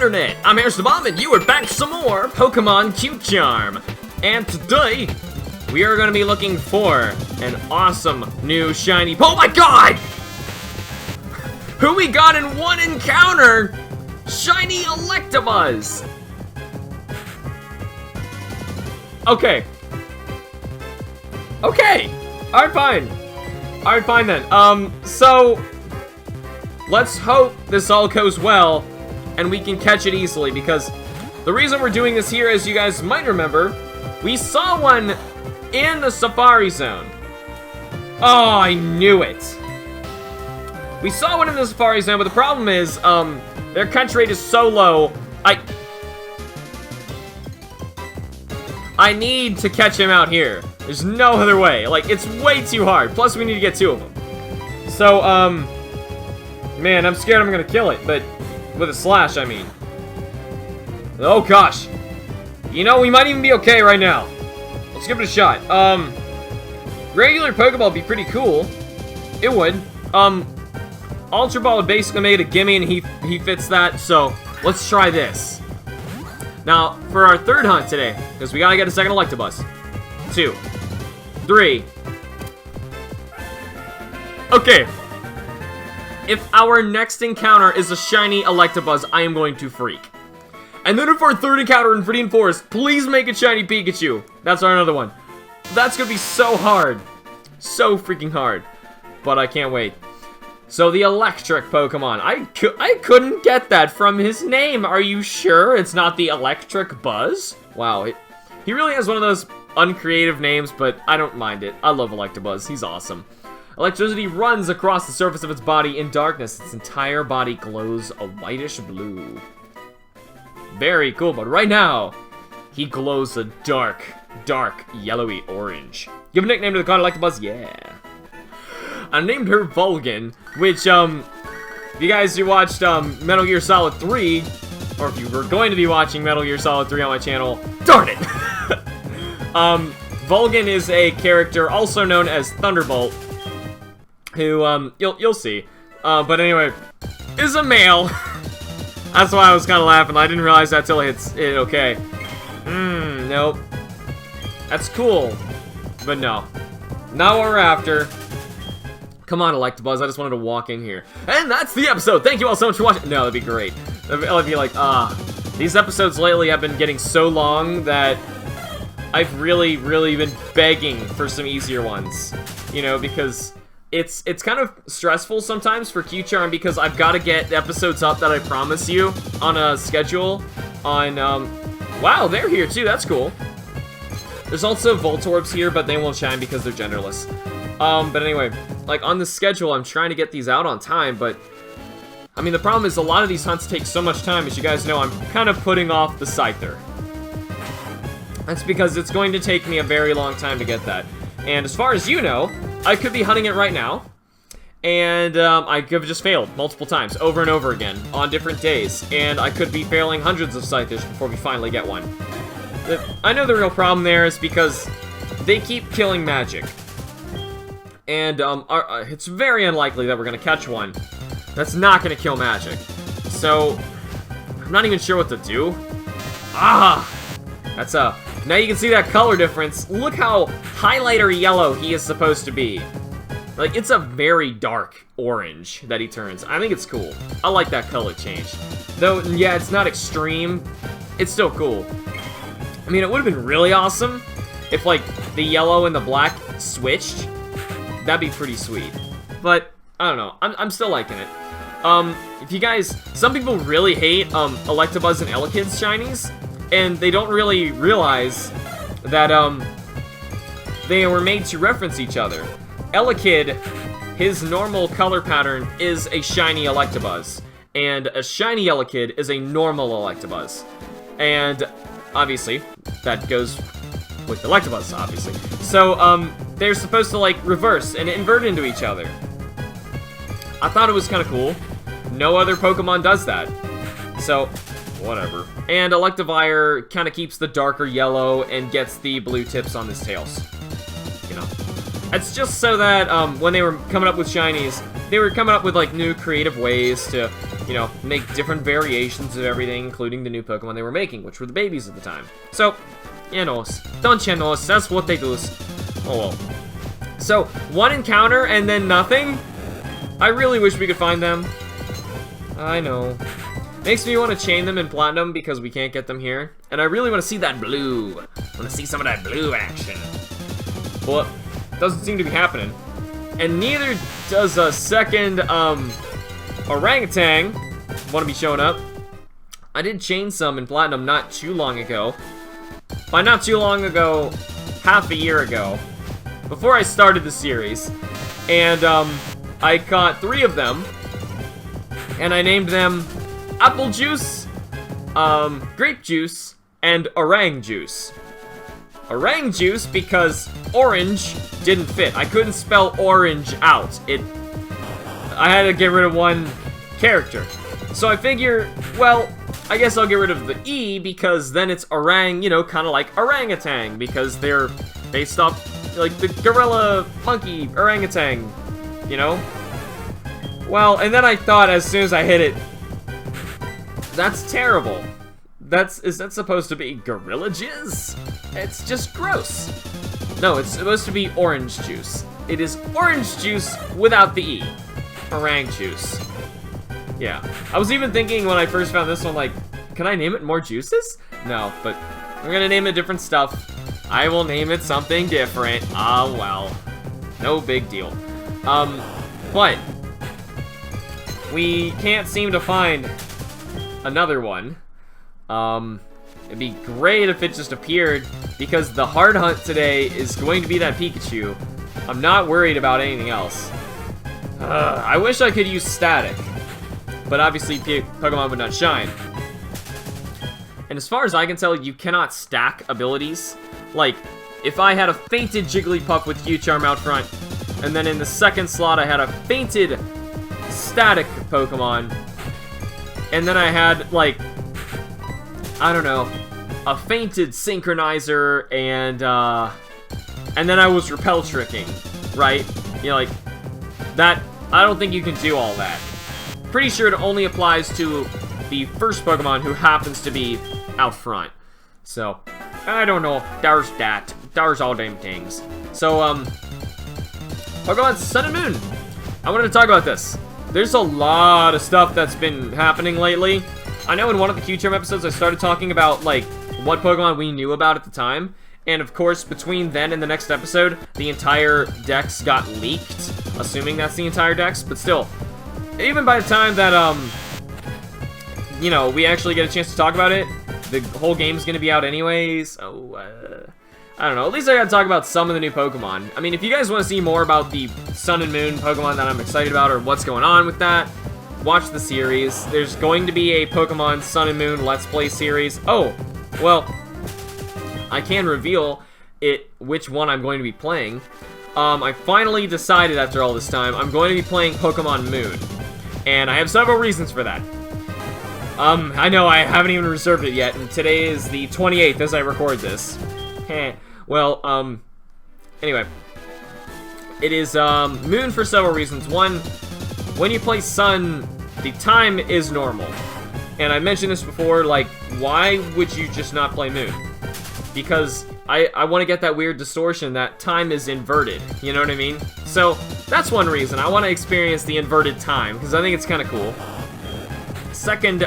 internet. I'm HamsterBomb and you are back for some more Pokemon Cute Charm. And today, we are going to be looking for an awesome new shiny Oh my god! Who we got in one encounter? Shiny Electabuzz! Okay. Alright, fine. Alright, fine then. So let's hope this all goes well and we can catch it easily, because the reason we're doing this here, as you guys might remember, we saw one in the Safari Zone. Oh, I knew it. We saw one in the Safari Zone, but the problem is, their catch rate is so low, I need to catch him out here. There's no other way. Like, it's way too hard. Plus, we need to get two of them. So, man, I'm scared I'm gonna kill it, but with a slash, I mean. Oh, gosh. You know, we might even be okay right now. Let's give it a shot. Regular Pokeball would be pretty cool. It would. Ultra Ball would basically make it a gimme, and he fits that, so let's try this. Now, for our third hunt today, because we gotta get a second Electabuzz. 2, 3. Okay. If our next encounter is a shiny Electabuzz, I am going to freak. And then if our third encounter in Viridian Forest, please make a shiny Pikachu. That's our another one. That's gonna be so hard. So freaking hard. But I can't wait. So the electric Pokemon. I couldn't get that from his name. Are you sure it's not the Electric Buzz? Wow, he really has one of those uncreative names, but I don't mind it. I love Electabuzz. He's awesome. Electricity runs across the surface of its body in darkness. Its entire body glows a whitish blue. Very cool, but right now, he glows a dark, dark yellowy orange. Give a nickname to the con Electabuzz? Yeah. I named her Vulcan, which, if you guys who watched, Metal Gear Solid 3, or if you were going to be watching Metal Gear Solid 3 on my channel, darn it! Vulcan is a character also known as Thunderbolt, who, you'll see. But anyway, is a male. That's why I was kind of laughing. I didn't realize that till it hit okay. Nope. That's cool. But no. Not what we're after. Come on, Electabuzz, I just wanted to walk in here. And that's the episode! Thank you all so much for watching! No, that'd be great. I'd be like, these episodes lately have been getting so long that I've really, really been begging for some easier ones. You know, because it's kind of stressful sometimes for Q-Charm, because I've got to get episodes up that I promise you on a schedule on, wow, they're here too, that's cool. There's also Voltorbs here, but they won't shine because they're genderless. But anyway, like, on the schedule, I'm trying to get these out on time, but I mean, the problem is a lot of these hunts take so much time. As you guys know, I'm kind of putting off the Scyther. That's because it's going to take me a very long time to get that. And as far as you know, I could be hunting it right now, and I could have just failed multiple times, over and over again, on different days, and I could be failing hundreds of Scythers before we finally get one. I know the real problem there is because they keep killing magic. And it's very unlikely that we're going to catch one that's not going to kill magic. So, I'm not even sure what to do. That's now you can see that color difference. Look how highlighter yellow he is supposed to be. Like, it's a very dark orange that he turns. I think it's cool. I like that color change. Though, yeah, it's not extreme. It's still cool. I mean, it would have been really awesome if, like, the yellow and the black switched. That'd be pretty sweet. But, I don't know. I'm still liking it. If you guys... Some people really hate, Electabuzz and Elekid's shinies. And they don't really realize that, they were made to reference each other. Elekid, his normal color pattern is a shiny Electabuzz. And a shiny Elekid is a normal Electabuzz. And, obviously, that goes with Electabuzz, obviously. So, they're supposed to, like, reverse and invert into each other. I thought it was kind of cool. No other Pokemon does that. So, whatever. And Electivire kind of keeps the darker yellow and gets the blue tips on his tails. You know. It's just so that, when they were coming up with shinies, they were coming up with, like, new creative ways to you know, make different variations of everything, including the new Pokemon they were making, which were the babies at the time. So, you know, don't you know, that's what they do. Oh well. So, one encounter and then nothing? I really wish we could find them. I know. Makes me want to chain them in Platinum because we can't get them here. And I really want to see that blue. I want to see some of that blue action. But doesn't seem to be happening. And neither does a second orangutan want to be showing up. I did chain some in Platinum not too long ago. By not too long ago, half a year ago. Before I started the series. And I caught 3 of them. And I named them Apple Juice, Grape Juice, and Orang Juice. Orang Juice because orange didn't fit. I couldn't spell orange out. I had to get rid of one character. So I figure, well, I guess I'll get rid of the E because then it's orang, you know, kind of like orangutan because they're based off like the gorilla, monkey, orangutan, you know? Well, and then I thought as soon as I hit it, that's terrible. Is that supposed to be gorilla jizz? It's just gross. No, it's supposed to be orange juice. It is orange juice without the E. Orang juice. Yeah. I was even thinking when I first found this one, like, can I name it more juices? No, but we're gonna name it different stuff. I will name it something different. Ah, well. No big deal. But we can't seem to find another one. It'd be great if it just appeared, because the hard hunt today is going to be that Pikachu. I'm not worried about anything else. I wish I could use static, but obviously Pokemon would not shine. And as far as I can tell, you cannot stack abilities. Like, if I had a fainted Jigglypuff with Q-Charm out front, and then in the second slot I had a fainted static Pokemon, and then I had, like, I don't know, a fainted Synchronizer, and then I was Repel Tricking, right? You know, like, that, I don't think you can do all that. Pretty sure it only applies to the first Pokemon who happens to be out front. So, I don't know, there's that. There's all damn things. So, Pokemon Sun and Moon. I wanted to talk about this. There's a lot of stuff that's been happening lately. I know in one of the Q-Charm episodes I started talking about, like, what Pokemon we knew about at the time. And of course, between then and the next episode, the entire dex got leaked. Assuming that's the entire dex, but still. Even by the time that, you know, we actually get a chance to talk about it, the whole game's gonna be out anyways. So, I don't know. At least I gotta talk about some of the new Pokemon. I mean, if you guys want to see more about the Sun and Moon Pokemon that I'm excited about, or what's going on with that, watch the series. There's going to be a Pokemon Sun and Moon Let's Play series. Oh, well, I can reveal which one I'm going to be playing. I finally decided after all this time, I'm going to be playing Pokemon Moon. And I have several reasons for that. I know I haven't even reserved it yet, and today is the 28th as I record this. Well, anyway. It is, Moon for several reasons. One, when you play Sun, the time is normal. And I mentioned this before, like, why would you just not play Moon? Because I want to get that weird distortion that time is inverted, you know what I mean? So, that's one reason. I want to experience the inverted time, because I think it's kind of cool. Second,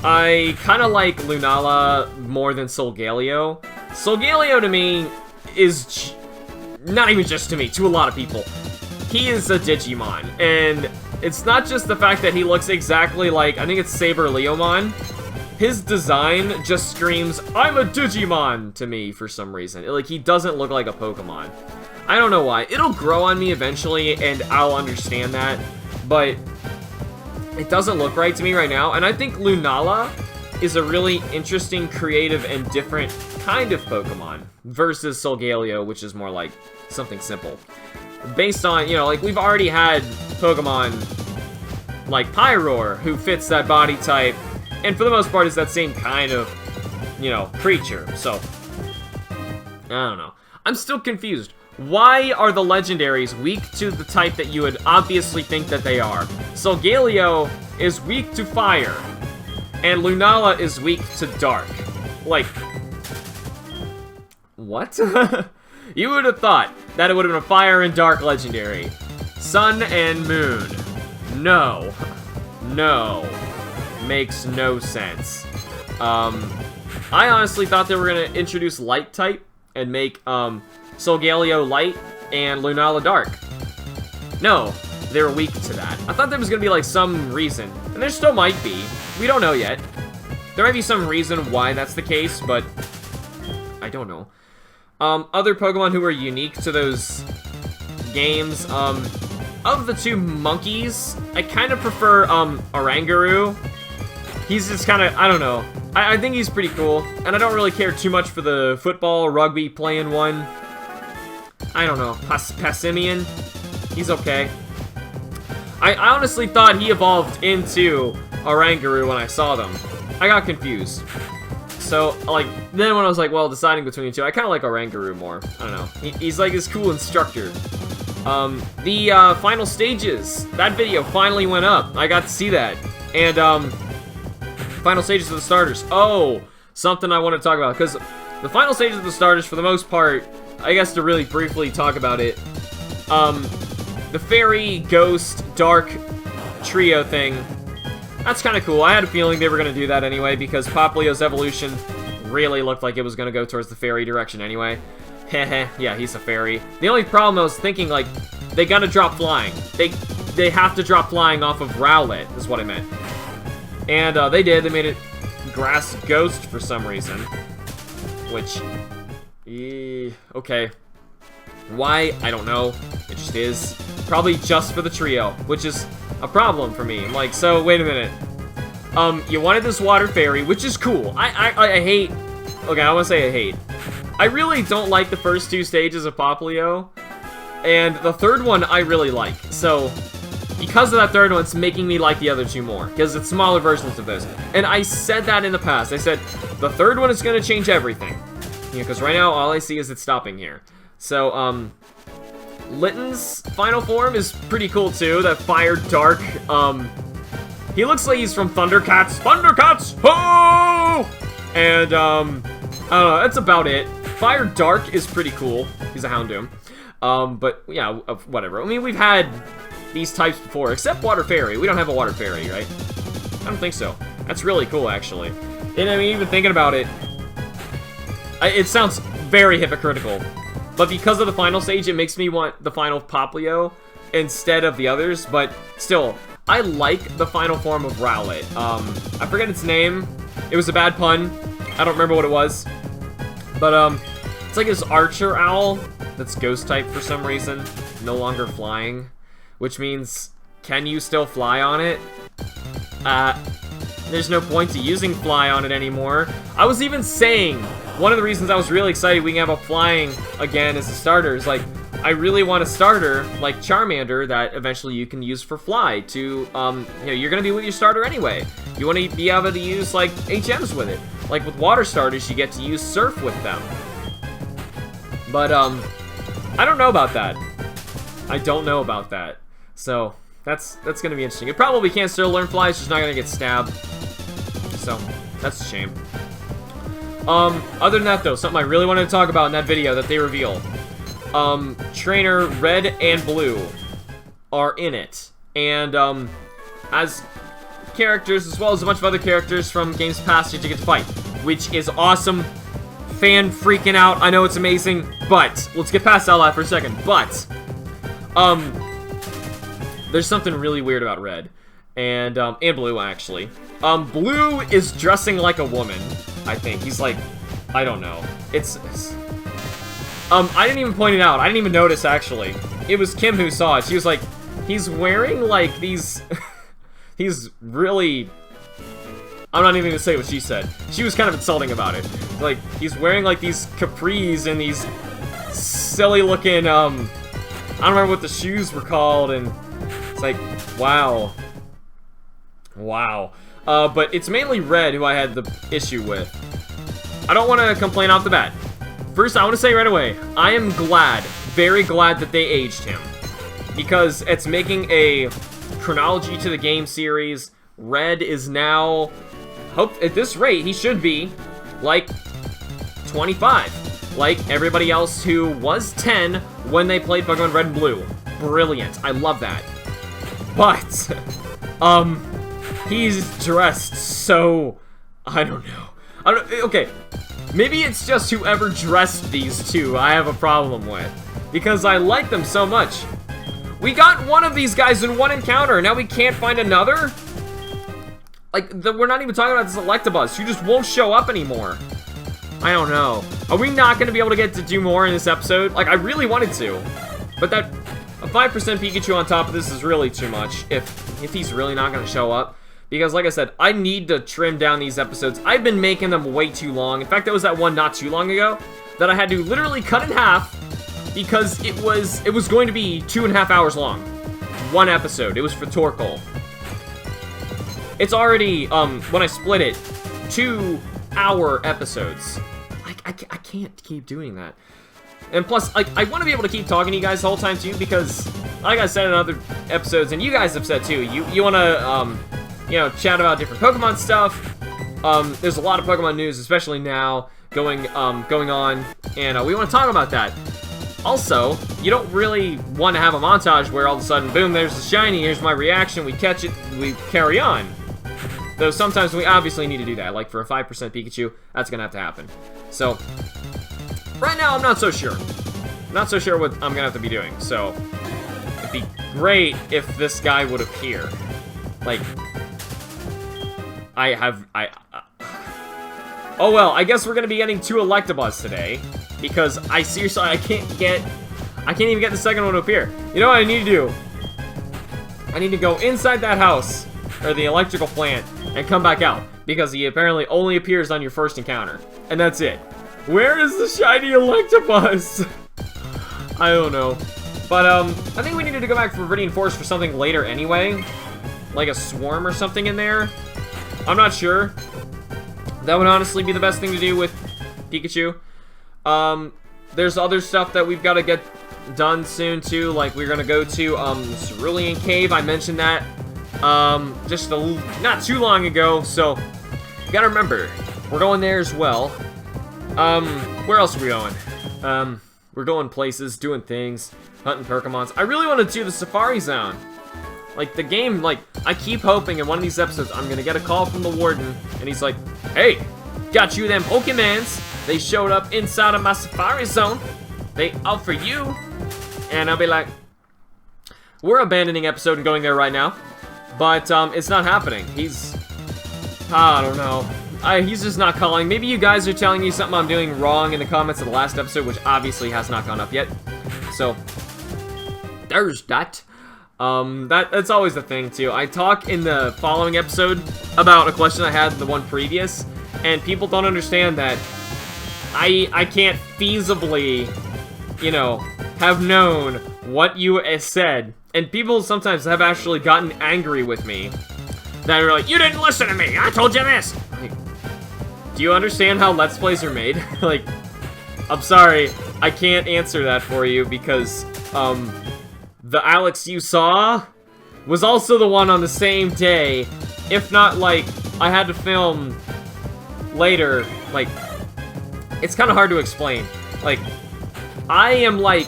I kind of like Lunala more than Solgaleo. Solgaleo to me is not even just to me, to a lot of people. He is a Digimon, and it's not just the fact that he looks exactly like, I think it's Saber Leomon. His design just screams, I'm a Digimon, to me for some reason. Like, he doesn't look like a Pokemon. I don't know why. It'll grow on me eventually, and I'll understand that, but it doesn't look right to me right now. And I think Lunala is a really interesting, creative, and different kind of Pokemon versus Solgaleo, which is more like something simple. Based on, you know, like, we've already had Pokemon like Pyroar, who fits that body type, and for the most part is that same kind of, you know, creature. So, I don't know. I'm still confused. Why are the legendaries weak to the type that you would obviously think that they are? Solgaleo is weak to fire, and Lunala is weak to dark. Like, what? You would have thought that it would have been a fire and dark legendary. Sun and moon. No. No. Makes no sense. I honestly thought they were going to introduce light type and make Solgaleo light and Lunala dark. No, they were weak to that. I thought there was going to be like some reason, and there still might be. We don't know yet. There might be some reason why that's the case, but I don't know. Other Pokemon who are unique to those games, of the two monkeys, I kind of prefer, Oranguru. He's just kind of, I don't know. I think he's pretty cool, and I don't really care too much for the football, rugby playing one. I don't know, Passimian, he's okay. I honestly thought he evolved into Oranguru when I saw them. I got confused. So, like, then when I was like, well, deciding between the two, I kind of like Oranguru more. I don't know. He's like this cool instructor. The final stages, that video finally went up. I got to see that. And, final stages of the starters. Oh, something I want to talk about, because the final stages of the starters, for the most part, I guess to really briefly talk about it, the Fairy, Ghost, Dark trio thing, that's kind of cool. I had a feeling they were going to do that anyway, because Poplio's evolution really looked like it was going to go towards the Fairy direction anyway. Heh, yeah, he's a Fairy. The only problem I was thinking, like, they gotta drop flying. They have to drop flying off of Rowlet, is what I meant. And they did. They made it Grass Ghost for some reason. Which, okay. Why? I don't know. It just is. Probably just for the trio, which is a problem for me. I'm like, so, wait a minute. You wanted this Water Fairy, which is cool. I hate... Okay, I want to say I hate. I really don't like the first two stages of Poplio. And the third one I really like. So, because of that third one, it's making me like the other two more. Because it's smaller versions of this. And I said that in the past. I said, the third one is going to change everything. You know, because right now, all I see is it stopping here. So, Litten's final form is pretty cool, too. That Fire Dark, he looks like he's from Thundercats. Thundercats! Ho! And, I don't know, that's about it. Fire Dark is pretty cool. He's a Houndoom. But, yeah, whatever. I mean, we've had these types before, except Water Fairy. We don't have a Water Fairy, right? I don't think so. That's really cool, actually. And, I mean, even thinking about it, it sounds very hypocritical. But because of the final stage, it makes me want the final Poplio instead of the others. But, still, I like the final form of Rowlet. I forget its name. It was a bad pun. I don't remember what it was. But, it's like this Archer Owl that's Ghost type for some reason. No longer flying. Which means, can you still fly on it? There's no point to using Fly on it anymore. I was even saying, one of the reasons I was really excited we can have a Flying again as a starter is, like, I really want a starter, like Charmander, that eventually you can use for Fly to, you know, you're gonna be with your starter anyway. You want to be able to use, like, HMs with it. Like, with water starters, you get to use Surf with them. But, I don't know about that. I don't know about that. So, that's gonna be interesting. It probably can still learn Fly, it's just not gonna get stabbed. So, that's a shame. Other than that, though, something I really wanted to talk about in that video that they revealed. Trainer Red and Blue are in it. And, as characters, as well as a bunch of other characters from games past that you get to fight, which is awesome. Fan freaking out. I know it's amazing, but let's get past all that for a second. But, there's something really weird about Red and Blue, actually. Blue is dressing like a woman, I think. He's like, I don't know. It's I didn't even point it out. I didn't even notice, actually. It was Kim who saw it. She was like, he's wearing, like, these... he's really... I'm not even gonna say what she said. She was kind of insulting about it. Like, he's wearing, like, these capris and these silly-looking, I don't remember what the shoes were called, and it's like, wow. Wow. But it's mainly Red who I had the issue with. I don't want to complain off the bat. First, I want to say right away, I am glad, very glad that they aged him. Because it's making a chronology to the game series Red is now, at this rate, he should be, like, 25. Like everybody else who was 10 when they played Pokemon Red and Blue. Brilliant. I love that. But, he's dressed so, I don't know. Okay, maybe it's just whoever dressed these two I have a problem with. Because I like them so much. We got one of these guys in one encounter, now we can't find another? Like, we're not even talking about this Electabuzz, who just won't show up anymore. I don't know. Are we not going to be able to get to do more in this episode? Like, I really wanted to. But a 5% Pikachu on top of this is really too much, if he's really not going to show up. Because, like I said, I need to trim down these episodes. I've been making them way too long. In fact, there was that one not too long ago that I had to literally cut in half because it was going to be 2.5 hours long. One episode. It was for Torkoal. It's already, when I split it, 2-hour episodes. I can't keep doing that. And plus, like, I want to be able to keep talking to you guys the whole time, too, because, like I said in other episodes, and you guys have said, too, you want to, you know, chat about different Pokemon stuff. There's a lot of Pokemon news, especially now, going on, and we want to talk about that. Also, you don't really want to have a montage where all of a sudden, boom, there's the shiny, here's my reaction, we catch it, we carry on. Though sometimes we obviously need to do that, like for a 5% Pikachu, that's gonna have to happen. So, right now I'm not so sure. Not so sure what I'm gonna have to be doing, so it'd be great if this guy would appear. Like, oh well, I guess we're gonna be getting 2 Electabuzz today, because I seriously, I can't even get the second one to appear. You know what I need to do? I need to go inside that house, or the electrical plant, and come back out, because he apparently only appears on your first encounter, and that's it. Where is the shiny Electabuzz? I don't know. But, I think we needed to go back to Viridian Forest for something later anyway, like a swarm or something in there. I'm not sure. That would honestly be the best thing to do with Pikachu. There's other stuff that we've got to get done soon, too, like we're gonna go to, Cerulean Cave, I mentioned that. Just not too long ago, so you gotta remember, we're going there as well. Where else are we going? We're going places, doing things, hunting Pokemons. I really want to do the Safari Zone. Like, the game, like, I keep hoping in one of these episodes I'm gonna get a call from the warden, and he's like, hey, got you them Pokemons. They showed up inside of my Safari Zone. They out for you. And I'll be like, we're abandoning episode and going there right now. But, it's not happening. I don't know. He's just not calling. Maybe you guys are telling me something I'm doing wrong in the comments of the last episode, which obviously has not gone up yet. So, there's that. That's always the thing, too. I talk in the following episode about a question I had in the one previous, and people don't understand that I can't feasibly, you know, have known what you said. And people sometimes have actually gotten angry with me. That are like, you didn't listen to me, I told you this! Like, do you understand how Let's Plays are made? Like, I'm sorry, I can't answer that for you because, the Alex you saw was also the one on the same day. If not, like, I had to film later. Like, it's kind of hard to explain. Like, I am, like,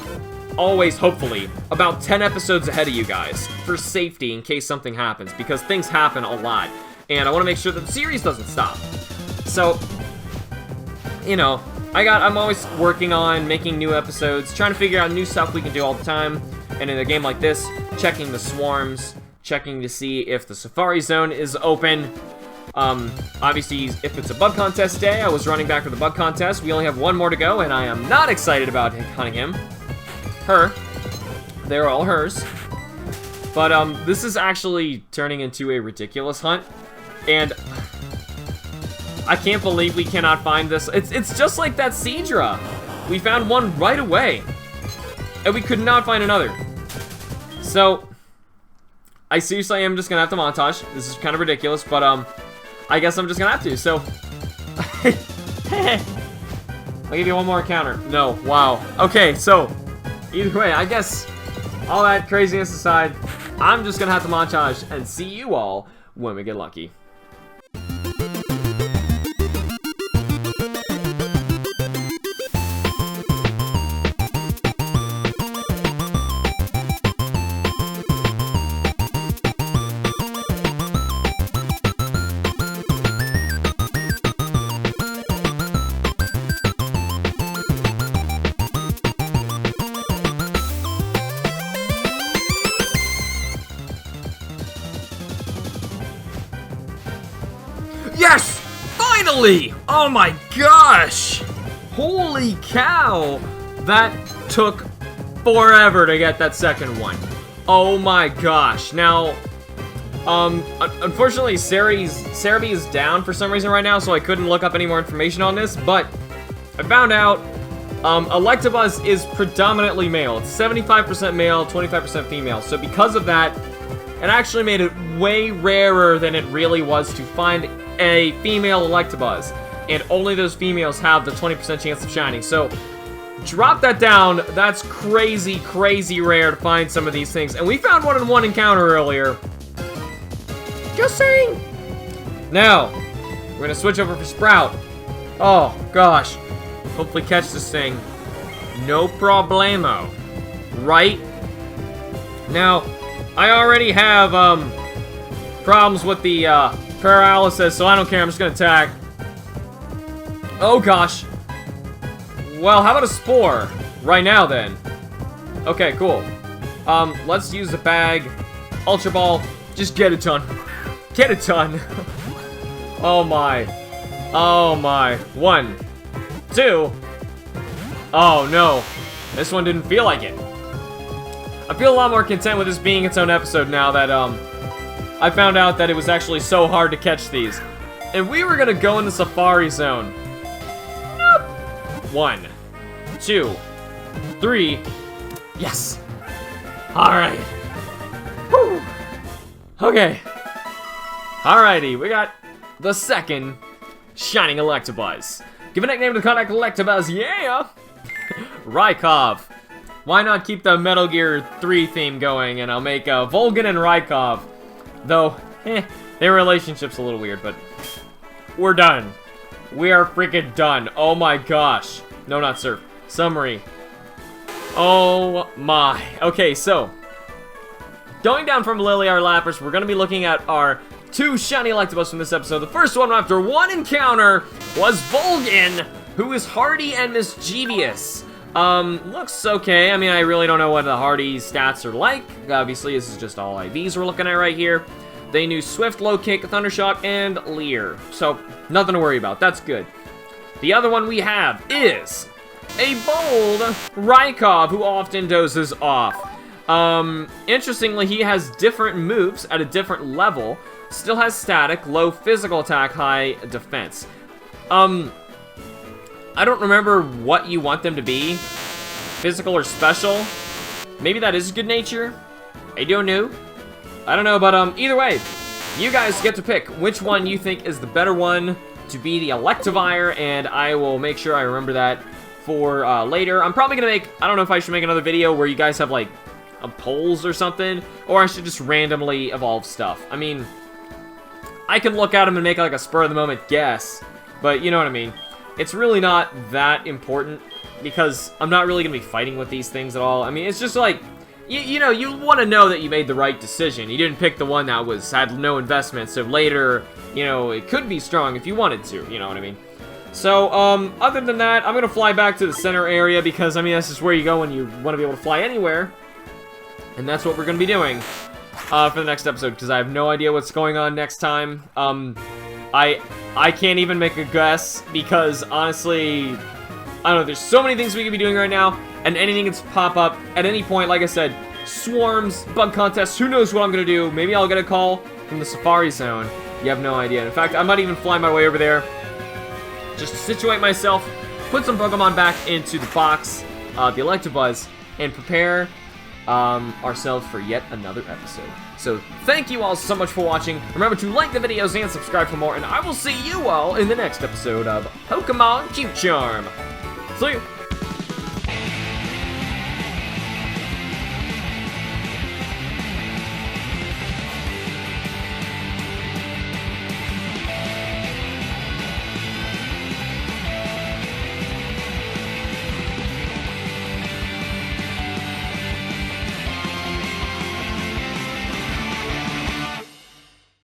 always, hopefully, about 10 episodes ahead of you guys for safety in case something happens, because things happen a lot, and I want to make sure that the series doesn't stop. So, you know, I'm always working on making new episodes, trying to figure out new stuff we can do all the time, and in a game like this, checking the swarms, checking to see if the Safari Zone is open. Obviously, if it's a bug contest day, I was running back for the bug contest. We only have one more to go, and I am not excited about hunting him. Her. They're all hers. But, this is actually turning into a ridiculous hunt. And I can't believe we cannot find this. It's just like that Seadra. We found one right away. And we could not find another. So, I seriously am just gonna have to montage. This is kind of ridiculous, but, I guess I'm just gonna have to, so. I'll give you one more encounter. No, wow. Okay, so, either way, I guess all that craziness aside, I'm just gonna have to montage and see you all when we get lucky. Yes! Finally! Oh my gosh! Holy cow! That took forever to get that second one. Oh my gosh. Now, unfortunately, Cerebi is down for some reason right now, so I couldn't look up any more information on this, but I found out Electabuzz is predominantly male. It's 75% male, 25% female. So because of that, it actually made it way rarer than it really was to find a female Electabuzz. And only those females have the 20% chance of shining. So drop that down. That's crazy, crazy rare to find some of these things. And we found one in one encounter earlier. Just saying. Now, we're going to switch over for Sprout. Oh, gosh. Hopefully catch this thing. No problemo. Right? Now, I already have, problems with the, paralysis, so I don't care. I'm just going to attack. Oh, gosh. Well, how about a Spore? Right now, then. Okay, cool. Let's use the bag. Ultra Ball. Just get it done. Get it done. Oh, my. Oh, my. 1, 2. Oh, no. This one didn't feel like it. I feel a lot more content with this being its own episode now that, I found out that it was actually so hard to catch these. And we were gonna go in the Safari Zone. Nope. 1, 2, 3. Yes. Alright. Whew. Okay. Alrighty, we got the second Shining Electabuzz. Give a nickname to contact Electabuzz, yeah! Rykov. Why not keep the Metal Gear 3 theme going, and I'll make Volgan and Rykov. Though, their relationship's a little weird, but we're done. We are freaking done. Oh my gosh. No, not Surf. Summary. Oh my. Okay, so, going down from Liliar Lapras, we're going to be looking at our 2 shiny Electabuzz from this episode. The first one, after one encounter, was Volgan, who is hardy and mischievous. Looks okay. I mean, I really don't know what the hardy stats are like. Obviously, this is just all IVs we're looking at right here. They knew Swift, Low Kick, Thundershock, and Leer. So, nothing to worry about. That's good. The other one we have is a bold Rykov, who often dozes off. Interestingly, he has different moves at a different level. Still has static, low physical attack, high defense. I don't remember what you want them to be. Physical or special. Maybe that is good nature. I don't know. I don't know, but either way, you guys get to pick which one you think is the better one to be the Electivire, and I will make sure I remember that for later. I'm probably gonna make, I don't know if I should make another video where you guys have like polls or something, or I should just randomly evolve stuff. I mean, I can look at them and make like a spur of the moment guess, but you know what I mean. It's really not that important because I'm not really gonna be fighting with these things at all. I mean, it's just like, you know, you want to know that you made the right decision. You didn't pick the one that had no investment, so later, you know, it could be strong if you wanted to, you know what I mean? So, other than that, I'm gonna fly back to the center area because, I mean, this is where you go when you want to be able to fly anywhere. And that's what we're gonna be doing for the next episode, because I have no idea what's going on next time. I can't even make a guess, because, honestly, I don't know, there's so many things we could be doing right now, and anything can pop up at any point. Like I said, swarms, bug contests, who knows what I'm gonna do. Maybe I'll get a call from the Safari Zone. You have no idea. In fact, I might even fly my way over there, just to situate myself, put some Pokemon back into the box, the Electabuzz, and prepare ourselves for yet another episode. So, thank you all so much for watching. Remember to like the videos and subscribe for more, and I will see you all in the next episode of Pokemon Cute Charm. See you!